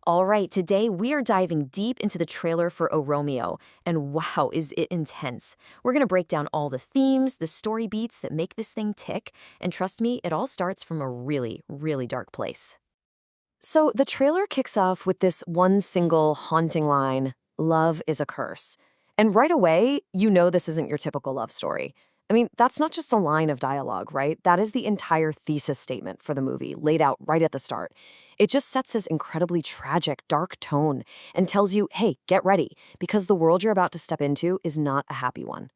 All right, today we are diving deep into the trailer for O Romeo, and wow, is it intense. We're gonna break down all the themes, the story beats that make this thing tick, and trust me, it all starts from a really, really dark place. So the trailer kicks off with this one single haunting line, "Love is a curse." And right away, you know this isn't your typical love story. I mean, that's not just a line of dialogue, right? That is the entire thesis statement for the movie, laid out right at the start. It just sets this incredibly tragic, dark tone and tells you, hey, get ready, because the world you're about to step into is not a happy one.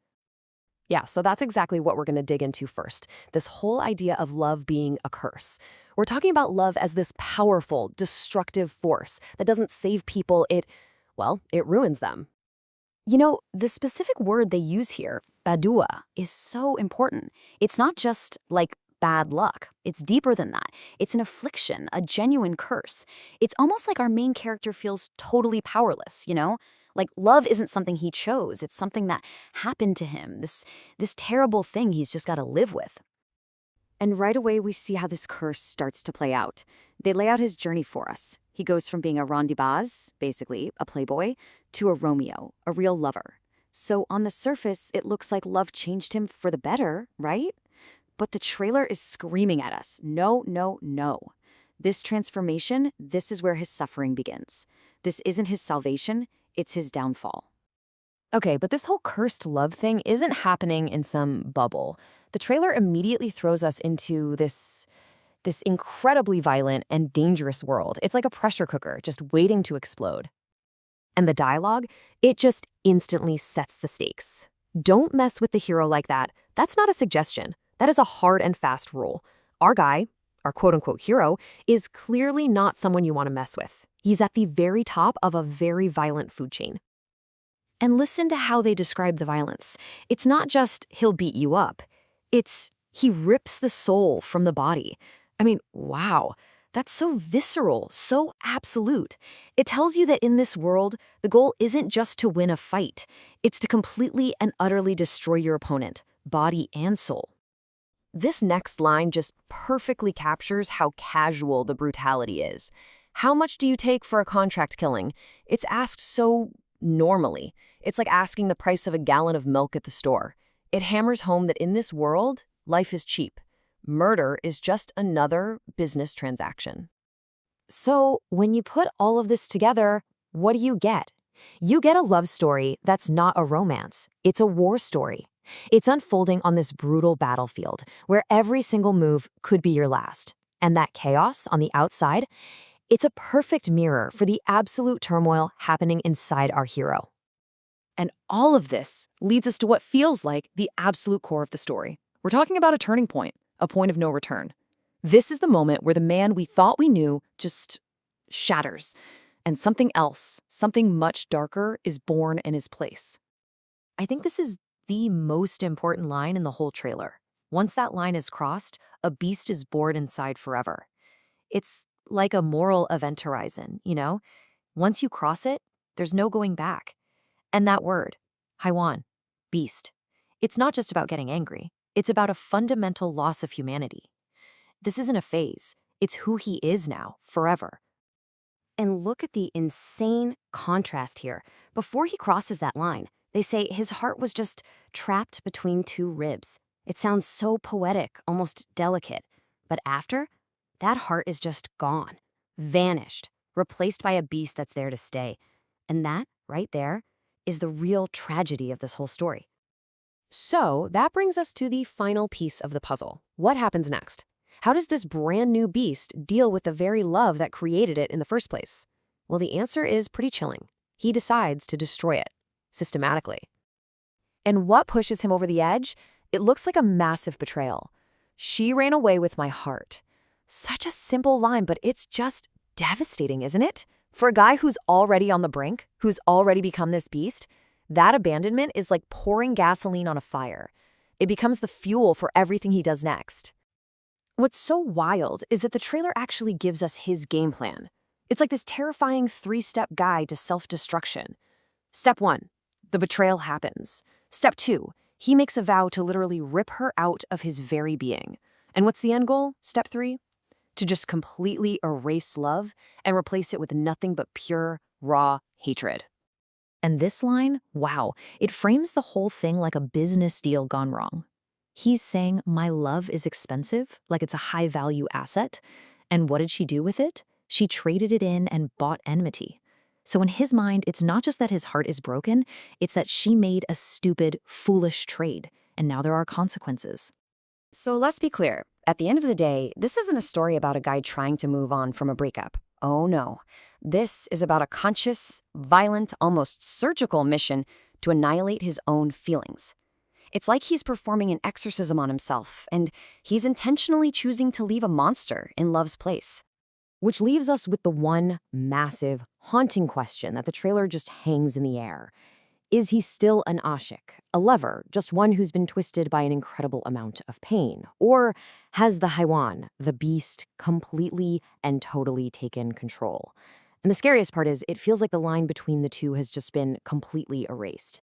Yeah, so that's exactly what we're going to dig into first. This whole idea of love being a curse. We're talking about love as this powerful, destructive force that doesn't save people, it ruins them. You know, the specific word they use here, badua, is so important. It's not just like bad luck. It's deeper than that. It's an affliction, a genuine curse. It's almost like our main character feels totally powerless, you know? Like love isn't something he chose. It's something that happened to him. This terrible thing he's just got to live with. And right away, we see how this curse starts to play out. They lay out his journey for us. He goes from being a rendezvous, basically a playboy, to a Romeo, a real lover. So on the surface, it looks like love changed him for the better, right? But the trailer is screaming at us, no, no, no. This transformation, this is where his suffering begins. This isn't his salvation, it's his downfall. Okay, but this whole cursed love thing isn't happening in some bubble. The trailer immediately throws us into this incredibly violent and dangerous world. It's like a pressure cooker just waiting to explode. And the dialogue, it just instantly sets the stakes. Don't mess with the hero like that. That's not a suggestion. That is a hard and fast rule. Our guy, our quote-unquote hero, is clearly not someone you want to mess with. He's at the very top of a very violent food chain. And listen to how they describe the violence. It's not just he'll beat you up. It's he rips the soul from the body. I mean, wow, that's so visceral, so absolute. It tells you that in this world, the goal isn't just to win a fight. It's to completely and utterly destroy your opponent, body and soul. This next line just perfectly captures how casual the brutality is. How much do you take for a contract killing? It's asked so normally. It's like asking the price of a gallon of milk at the store. It hammers home that in this world, life is cheap. Murder is just another business transaction. So when you put all of this together, what do you get? You get a love story that's not a romance. It's a war story. It's unfolding on this brutal battlefield where every single move could be your last. And that chaos on the outside, it's a perfect mirror for the absolute turmoil happening inside our hero. And all of this leads us to what feels like the absolute core of the story. We're talking about a turning point, a point of no return. This is the moment where the man we thought we knew just shatters, and something else, something much darker, is born in his place. I think this is the most important line in the whole trailer. Once that line is crossed, a beast is bored inside forever. It's like a moral event horizon, you know? Once you cross it, there's no going back. And that word, haiwan, beast, it's not just about getting angry. It's about a fundamental loss of humanity. This isn't a phase. It's who he is now, forever. And look at the insane contrast here. Before he crosses that line, they say his heart was just trapped between two ribs. It sounds so poetic, almost delicate. But after, that heart is just gone, vanished, replaced by a beast that's there to stay. And that, right there, is the real tragedy of this whole story. So that brings us to the final piece of the puzzle. What happens next? How does this brand new beast deal with the very love that created it in the first place? Well, the answer is pretty chilling. He decides to destroy it, systematically. And what pushes him over the edge? It looks like a massive betrayal. She ran away with my heart. Such a simple line, but it's just devastating, isn't it? For a guy who's already on the brink, who's already become this beast, that abandonment is like pouring gasoline on a fire. It becomes the fuel for everything he does next. What's so wild is that the trailer actually gives us his game plan. It's like this terrifying 3-step guide to self-destruction. Step 1, the betrayal happens. Step 2, he makes a vow to literally rip her out of his very being. And what's the end goal? Step 3? to just completely erase love and replace it with nothing but pure, raw hatred. And this line, wow, it frames the whole thing like a business deal gone wrong. He's saying, my love is expensive, like it's a high-value asset. And what did she do with it? She traded it in and bought enmity. So in his mind, it's not just that his heart is broken, it's that she made a stupid, foolish trade, and now there are consequences. So let's be clear. At the end of the day, this isn't a story about a guy trying to move on from a breakup. Oh no. This is about a conscious, violent, almost surgical mission to annihilate his own feelings. It's like he's performing an exorcism on himself, and he's intentionally choosing to leave a monster in love's place. Which leaves us with the one massive, haunting question that the trailer just hangs in the air. Is he still an ashik, a lover, just one who's been twisted by an incredible amount of pain? Or has the haywan, the beast, completely and totally taken control? And the scariest part is, it feels like the line between the two has just been completely erased.